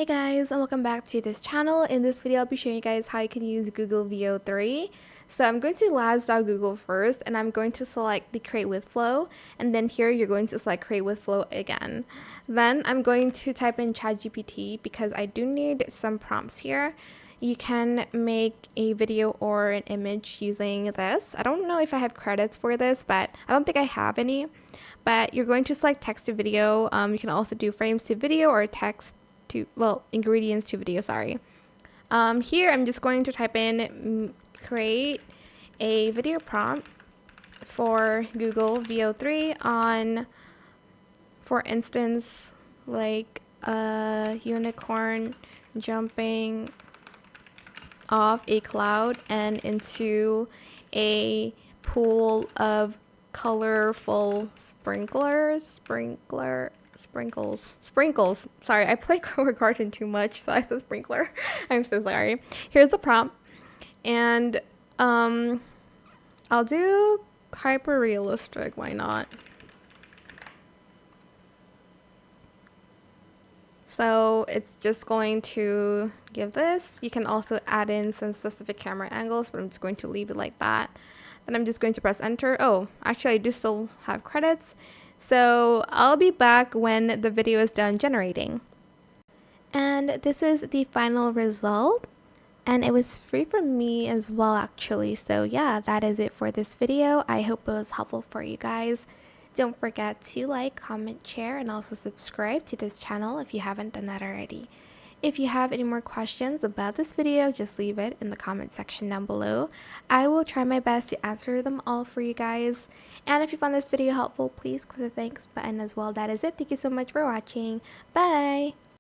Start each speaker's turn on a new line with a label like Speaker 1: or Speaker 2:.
Speaker 1: Hey guys, and welcome back to this channel. In this video, I'll be showing you guys how you can use Google Veo3. So I'm going to Labs.Google first, and I'm going to select the Create with Flow, and then here you're going to select Create with Flow again. Then I'm going to type in ChatGPT because I do need some prompts here. You can make a video or an image using this. I don't know if I have credits for this, but I don't think I have any. But you're going to select text to video. You can also do frames to video or text to, well, ingredients to video, sorry. Here I'm just going to type in create a video prompt for Google Veo3 on, for instance, like a unicorn jumping off a cloud and into a pool of colorful sprinkles. Sorry, I play garden too much, so I said sprinkler. I'm so sorry. Here's the prompt, and I'll do hyper realistic. Why not? So it's just going to give this. You can also add in some specific camera angles, but I'm just going to leave it like that. Then I'm just going to press enter. Oh, actually I do still have credits. So I'll be back when the video is done generating. And this is the final result. And it was free for me as well, actually. So yeah, that is it for this video. I hope it was helpful for you guys. Don't forget to like, comment, share, and also subscribe to this channel if you haven't done that already. If you have any more questions about this video, just leave it in the comment section down below. I will try my best to answer them all for you guys. And if you found this video helpful, please click the thanks button as well. That is it. Thank you so much for watching. Bye!